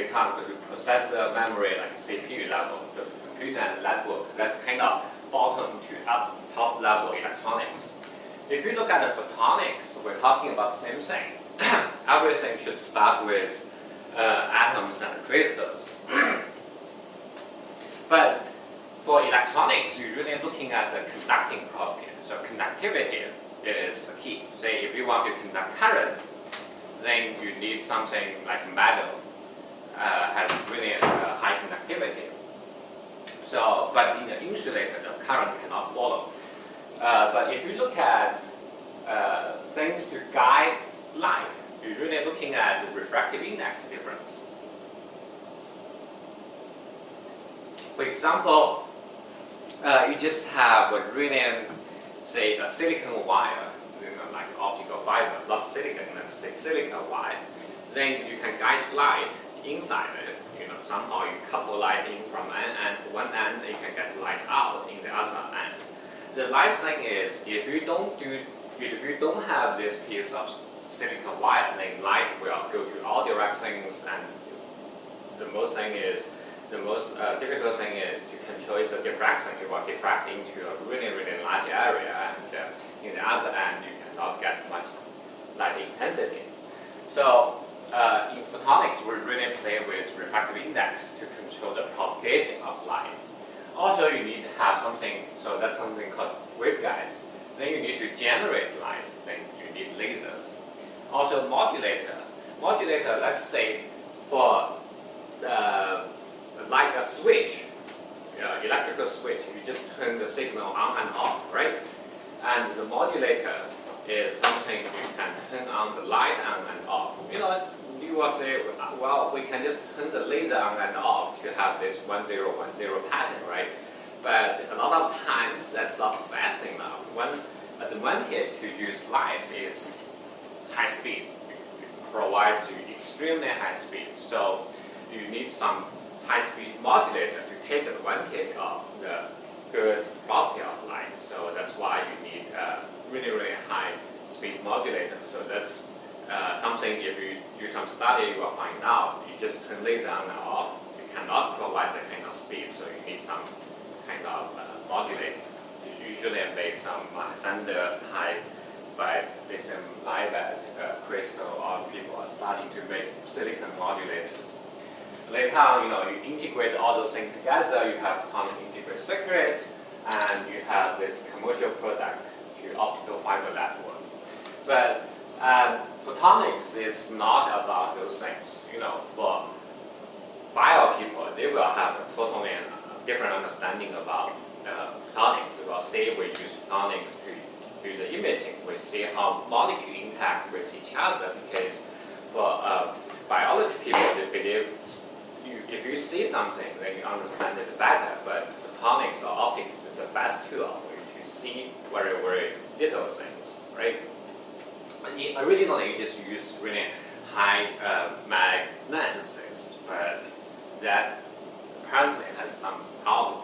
they can't go to processor, memory, like CPU level, go to computer and network. That's kind of bottom to up, top level electronics. If you look at the photonics, we're talking about the same thing. Everything should start with atoms and crystals. But for electronics, you're really looking at the conducting property. So conductivity is key. Say if you want to conduct current, then you need something like metal, has really high conductivity. So, but in the insulator, the current cannot follow. But if you look at things to guide light, you're really looking at the refractive index difference. For example, you just have a really, say, a silicon wire, like optical fiber, not silicon, let's say silicon wire. Then you can guide light inside it. Somehow you couple light in from one end, you can get light out in the other end. The nice thing is, if you don't have this piece of silicon wire, then light will go to all directions, and the most difficult thing is to control the diffraction. You will diffract into a really, really large area, and in the other end, you cannot get much light intensity. So in photonics, we really play with refractive index to control the propagation of light. Also, you need to have something, so that's something called waveguides. Then you need to generate light, then you need lasers. Also, modulator. Modulator, let's say, for like a switch, electrical switch, you just turn the signal on and off, right? And the modulator is something you can turn on the light on and off. You will say, well, we can just turn the laser on and off to have this 1010 pattern, right? But a lot of times that's not fast enough. One advantage to use light is high speed. It provides you extremely high speed. So you need some high-speed modulator to take advantage of the good property of light. So that's why you need a really, really high-speed modulator. So that's something, if you do some study, you will find out. You just turn laser on and off. You cannot provide that kind of speed, so you need some kind of modulator. You usually make some standard high by lithium niobate crystal, or people are starting to make silicon modulators. Later on, you integrate all those things together. You have photonic integrated circuits, and you have this commercial product to optical fiber network. But photonics is not about those things. For bio people, they will have a totally different understanding about photonics. Well, say we use photonics to do the imaging. We see how molecules interact with each other, because for biology people, they believe if you see something, then you understand it better. But photonics or optics is the best tool for you to see very, very little things, right? Originally, you just use really high magnetics, but that apparently has some problem.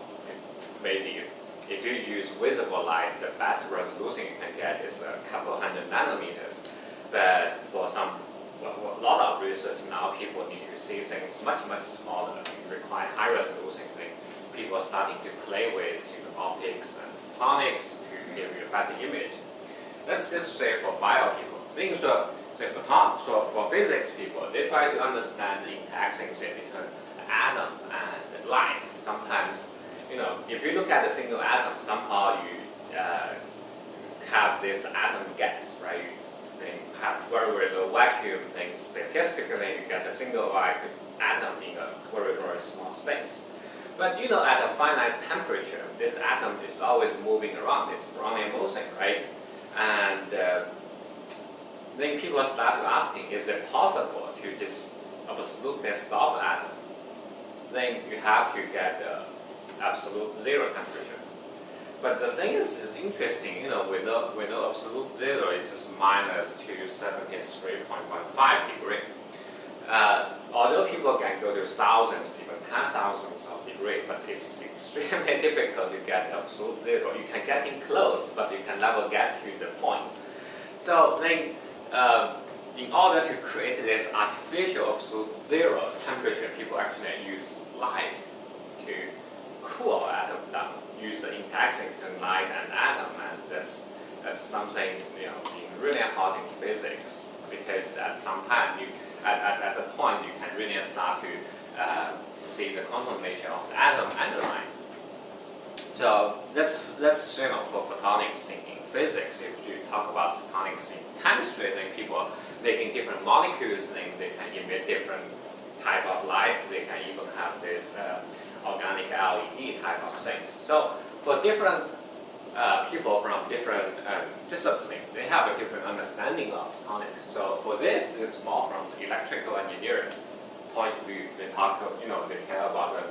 Maybe if you use visible light, the best resolution you can get is a couple hundred nanometers. But for a lot of research now, people need to see things much, much smaller. You require high resolution thing. People are starting to play with optics and photonics to give you a better image. Let's just say for bio people. So for physics people, they try to understand the interactions between atom and light. Sometimes, if you look at a single atom, somehow you have this atom gas, right? They have very, very low vacuum things. Statistically, you get a single vacuum atom in a very, very small space. But at a finite temperature, this atom is always moving around. It's running motion, right? And then people start asking, is it possible to just absolutely stop atom? Then you have to get absolute zero temperature. But the thing is interesting, we know absolute zero is just minus 273.15 degree. Although people can go to thousands, even 10,000s of degree, but it's extremely difficult to get absolute zero. You can get in close, but you can never get to the point. So then in order to create this artificial absolute zero temperature, people actually use light to cool atom down, use the interaction between light and atom, and that's something being really hard in physics, because at some time at the point you can really start to see the quantum nature of the atom and the light. So that's for photonics in physics. If you talk about photonics in chemistry, then people making different molecules, then they can emit different type of light. They can even have this organic LED type of things. So for different people from different disciplines, they have a different understanding of photonics. So for this, it's more from the electrical engineering point of view. They talk of, they care about the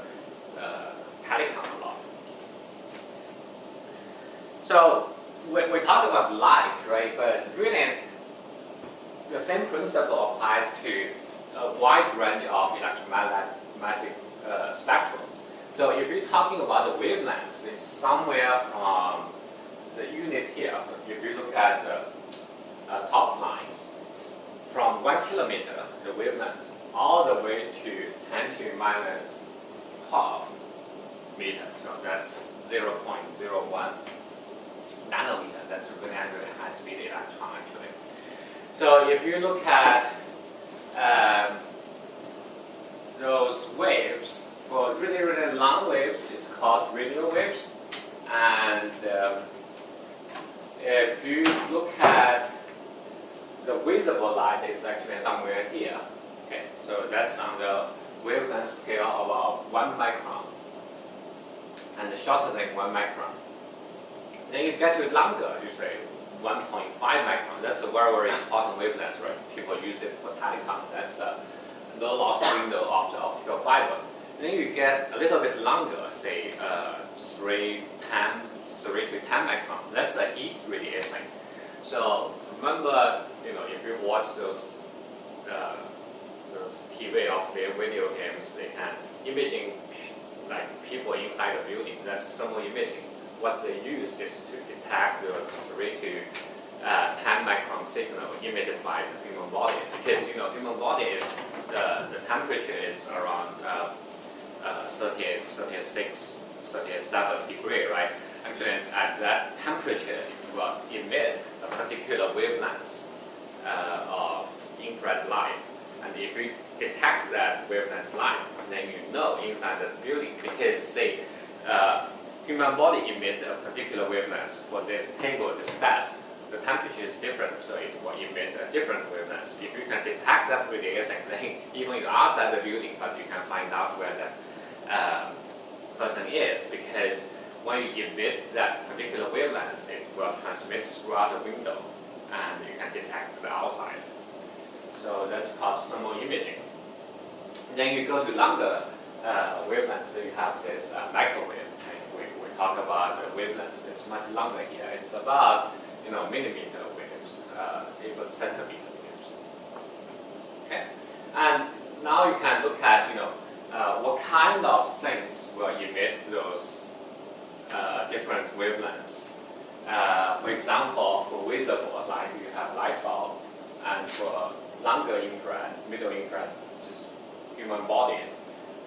telecom a lot. So we talk about light, right? But really, the same principle applies to a wide range of electromagnetic spectrum. So if you're talking about the wavelengths, it's somewhere from the unit here. If you look at the top line, from 1 kilometer, the wavelength, all the way to 10 to minus 12 meter. So that's 0.01 nanometer. That's really high-speed electron, actually. So if you look at those waves, for really, really long waves, it's called radio waves. And if you look at the visible light, it's actually somewhere here. Okay, so that's on the wavelength scale of about 1 micron, and shorter than 1 micron. Then you get to longer, usually 1.5 micron. That's a very, very important wavelength, right? People use it for telecom. That's a low loss window of the optical fiber. Then you get a little bit longer, say 3 to 10 micron. That's a heat radiation. So remember, if you watch those TV or play video games, they can imaging like people inside the building. That's thermal imaging. What they use is to detect those 3 to 10 micron signal emitted by the human body, because human body is the temperature is around 36, 37 degree, right? Actually, at that temperature, it will emit a particular wavelength of infrared light, and if you detect that wavelength light, then inside the building, because say human body emit a particular wavelength for this table, this desk, the temperature is different, so it will emit a different wavelength. If you can detect that radiation, then even you're outside the building, but you can find out where that person is, because when you emit that particular wavelength, it will transmit throughout the window, and you can detect the outside. So that's called thermal imaging. Then you go to longer wavelengths, so you have this microwave. We talk about the wavelengths. It's much longer here. It's about millimeter waves, even centimeter waves. Okay, and now you can look at what kind of things will emit those different wavelengths. For example, for visible light, you have light bulb, and for longer infrared, middle infrared, just human body.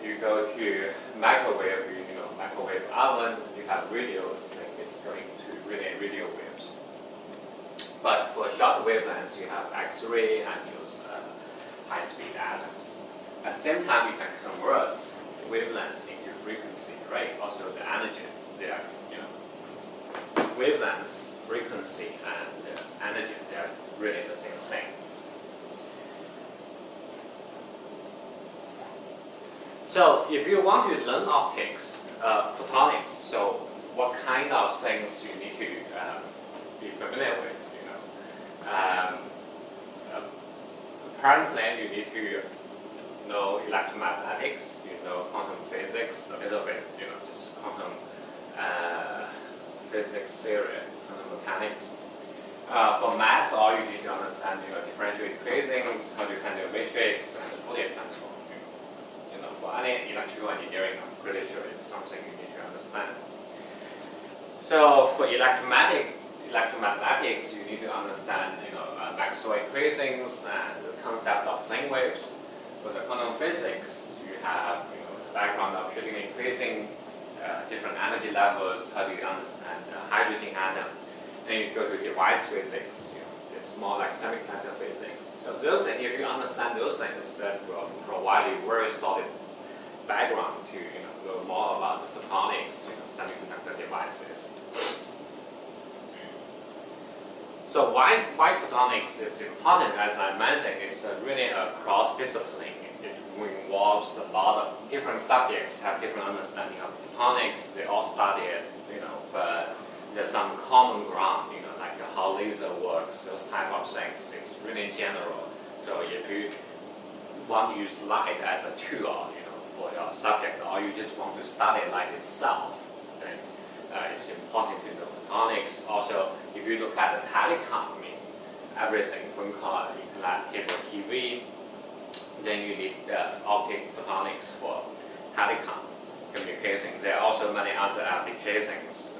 You go to microwave, microwave oven, you have radios, then it's going to radio waves. But for short wavelengths, you have X-ray and use high-speed atoms. At the same time, you can convert wavelengths into frequency, right? Also the energy, they are, wavelengths, frequency, and energy, they are really the same thing. So if you want to learn optics, photonics, so what kind of things you need to be familiar with, apparently you need to know electromagnetics, quantum physics a little bit, just quantum physics theory, quantum mechanics. For math, all you need to understand, differential equations, how to handle matrix, and Fourier transform. For any electrical engineering, I'm pretty sure it's something you need to understand. So for electromagnetics, you need to understand, Maxwell equations and the concept of plane waves. For the quantum physics, you have the background of Schrödinger equation, different energy levels, how do you understand the hydrogen atom. Then you go to device physics, it's more like semiconductor physics. So those things, if you understand those things, that will provide you very solid background to know more about the photonics, semiconductor devices. So why photonics is important? As I mentioned, it's really a cross-discipline. It involves a lot of different subjects have different understanding of photonics. They all study it, but there's some common ground, like how laser works, those type of things. It's really general. So if you want to use light as a tool, for your subject, or you just want to study light itself, then it's important to know photonics. Also, if you look at the telecom, everything, phone call, internet, cable, TV, then you need optic photonics for telecom communication. There are also many other applications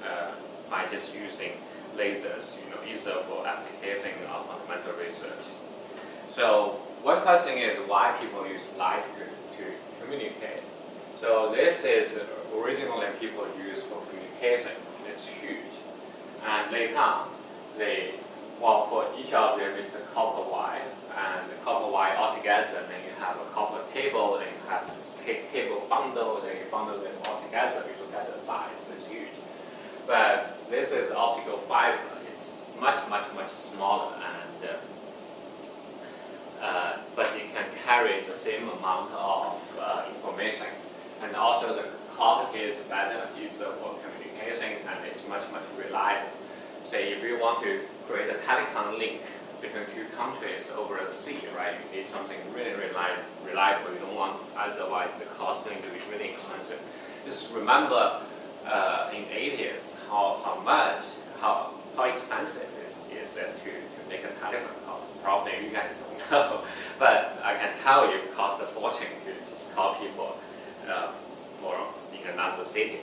by just using lasers, either for application or fundamental research. So one question is why people use light to communicate. So this is originally people use for communication. It's huge. And later on, for each of them it's a copper wire, and the copper wire altogether, then you have a copper cable, then you have cable bundle, then you bundle them all together. You look at the size, it's huge. But this is optical fiber. It's much smaller, and but it can carry the same amount of information. And also the quality is better, easier for communication, and it's much reliable. Say if you want to create a telecom link between two countries over the sea, right? You need something really reliable. You don't want, otherwise the cost is going to be really expensive. Just remember in 80s how expensive is it to make a telephone call. Probably you guys don't know, but I can tell you it costs a fortune to just call people in another city.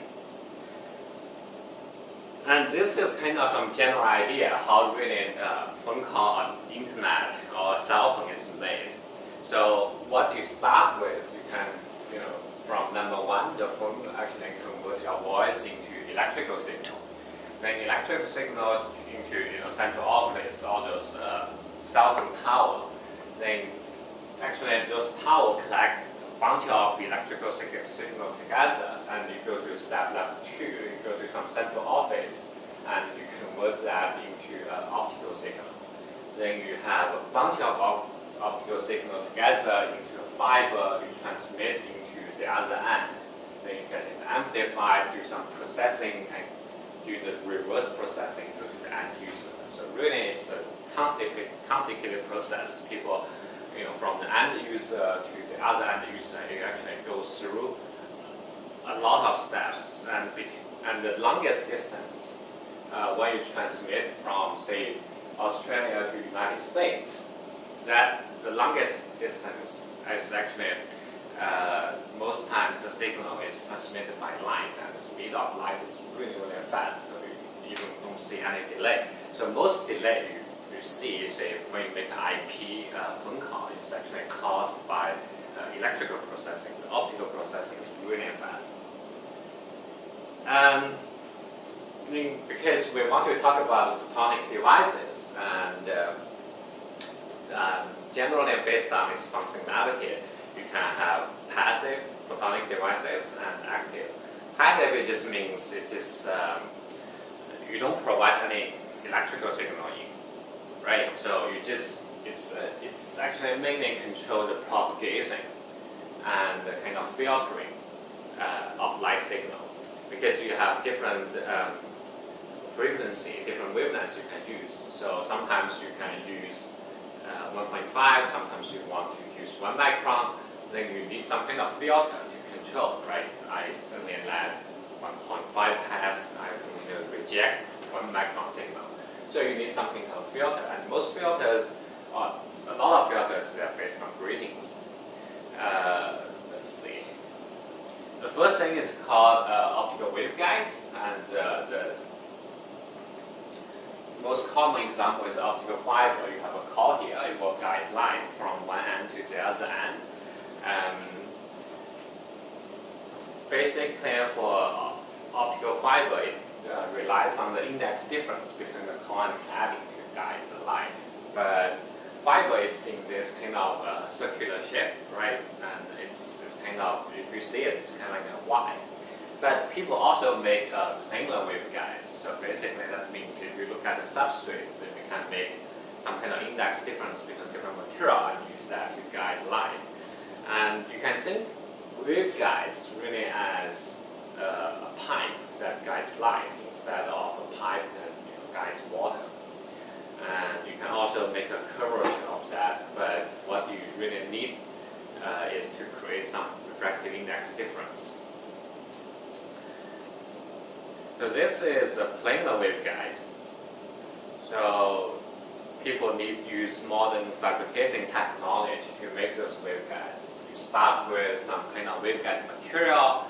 And this is kind of some general idea how really phone call on internet or cell phone is made. So what you start with, you can, from number one, the phone actually convert your voice into electrical signal. Then electrical signal into central office, all those cell phone tower. Then actually those tower collect a bunch of electrical signal together, and you go to step level 2, you go to some central office, and you convert that into an optical signal. Then you have a bunch of optical signal together into a fiber, you transmit into the other end. Then you get it amplified, do some processing, and do the reverse processing to the end user. So really it's a complicated process. People, from the end user to the other end user, it actually goes through a lot of steps. And the longest distance, when you transmit from, say, Australia to the United States, that the longest distance is actually, most times the signal is transmitted by light, and the speed of light is really fast, so you even don't see any delay. So most delay you see, say, when you make an IP phone call, it's actually caused by electrical processing. The optical processing is really fast. Because we want to talk about photonic devices, and generally based on its functionality, you can have passive photonic devices and active. Passive, it just means it is you don't provide any electrical signal in, right? So you just it's actually mainly control the propagation and the kind of filtering of light signal, because you have different frequency, different wavelengths you can use. So sometimes you can use 1.5, sometimes you want to use 1 micron, then you need some kind of filter to control, right? I only let 1.5 pass, I only reject 1 micron signal. So you need something called filter, and most filters, a lot of filters are based on gratings. Let's see. The first thing is called optical waveguides, and most common example is optical fiber. You have a cord here, it will guide light from one end to the other end. Basically, for optical fiber, it relies on the index difference between the core and cladding to guide the light. But fiber is in this kind of circular shape, right? And it's kind of, if you see it, it's kind of like a Y. But people also make planar waveguides. So basically, that means if you look at the substrate, then you can make some kind of index difference between different material and use that to guide light. And you can think waveguides really as a pipe that guides light instead of a pipe that guides water. And you can also make a curvature of that, but what you really need is to create some refractive index difference. So this is a planar waveguide. So people need to use modern fabrication technology to make those waveguides. You start with some kind of waveguide material.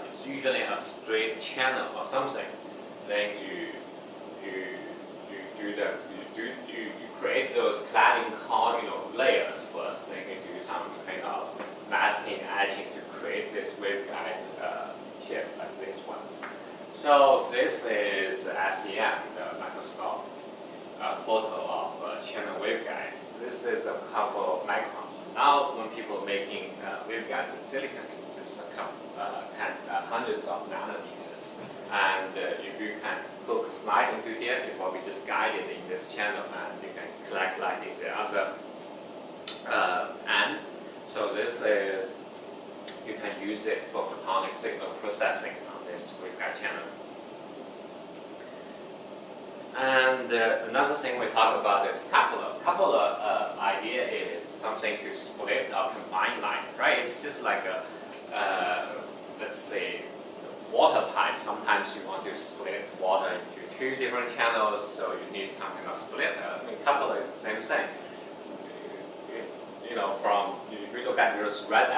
It's usually a straight channel or something. Then you create those cladding core layers first. Then you do some kind of masking etching to create this waveguide shape like this one. So this is SEM, the microscope photo of channel waveguides. This is a couple of microns. Now, when people making waveguides in silicon, it's just hundreds of nanometers. And if you can focus light into here, it will be just guided in this channel, and you can collect light in the other end. So this is, you can use it for photonic signal processing on this waveguide channel. And another thing we talk about is coupler. Coupler idea is something to split or combine light, right? It's just like a, let's say, water pipe. Sometimes you want to split water into two different channels, so you need some kind of splitter. I mean, coupler is the same thing. If you look at those red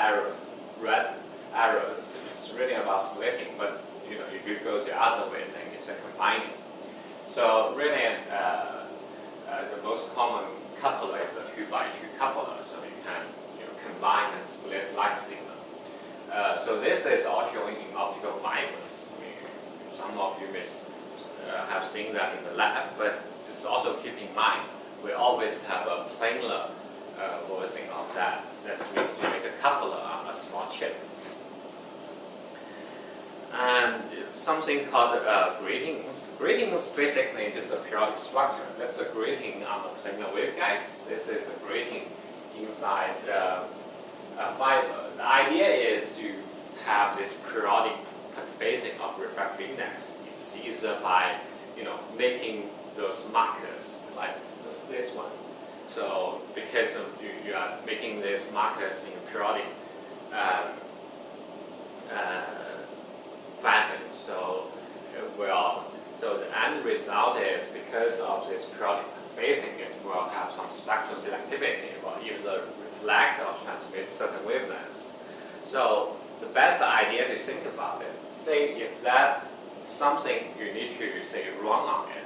arrows, it's really about splitting. But if you go the other way, then it's a combining. So really, the most common coupler is a 2x2 coupler, so you can combine and split light signal. So this is all showing in optical fibers. I mean, some of you may have seen that in the lab, but just also keep in mind, we always have a planar version of that. That means you make a coupler on a small chip. And it's something called gratings. Gratings basically just a periodic structure. That's a grating on the planar waveguides. This is a grating inside the fiber. The idea is to have this periodic basing of refractive index. It's either by making those markers like this one. So because you are making these markers in periodic fashion, so the end result is because of this periodic basing, it will have some spectral selectivity. It will either reflect or transmit certain wavelengths. So the best idea to think about it, say if that's something you need to run on it.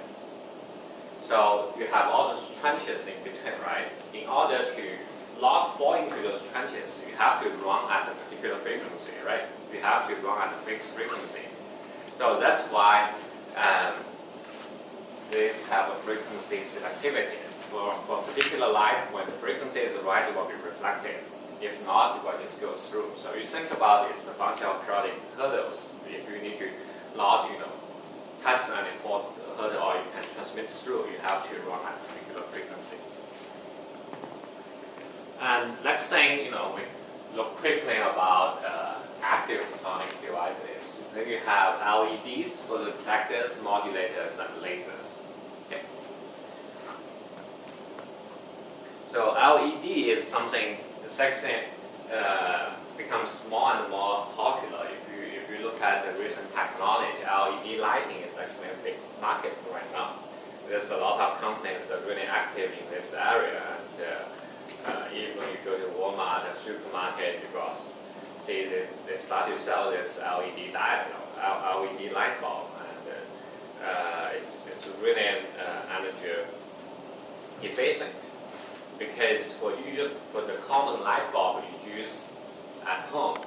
So you have all those trenches in between, right? In order to not fall into those trenches, you have to run at a particular frequency, right? You have to run at a fixed frequency. So that's why these have a frequency selectivity. For a particular light, when the frequency is right, it will be reflected. If not, it will just go through. So you think about it, it's a bunch of periodic hurdles. If you need to not, touch any fault hurdle or you can transmit through, you have to run at a particular frequency. And next thing, we look quickly about active photonic devices. Then you have LEDs, photodetectors, modulators, and lasers. Okay. So LED is something that's actually becomes more and more popular. If you look at the recent technology, LED lighting is actually a big market right now. There's a lot of companies that are really active in this area, and even when you go to Walmart or supermarket, you will see they start to sell this LED light bulb, it's really energy efficient, because for the common light bulb you use at home,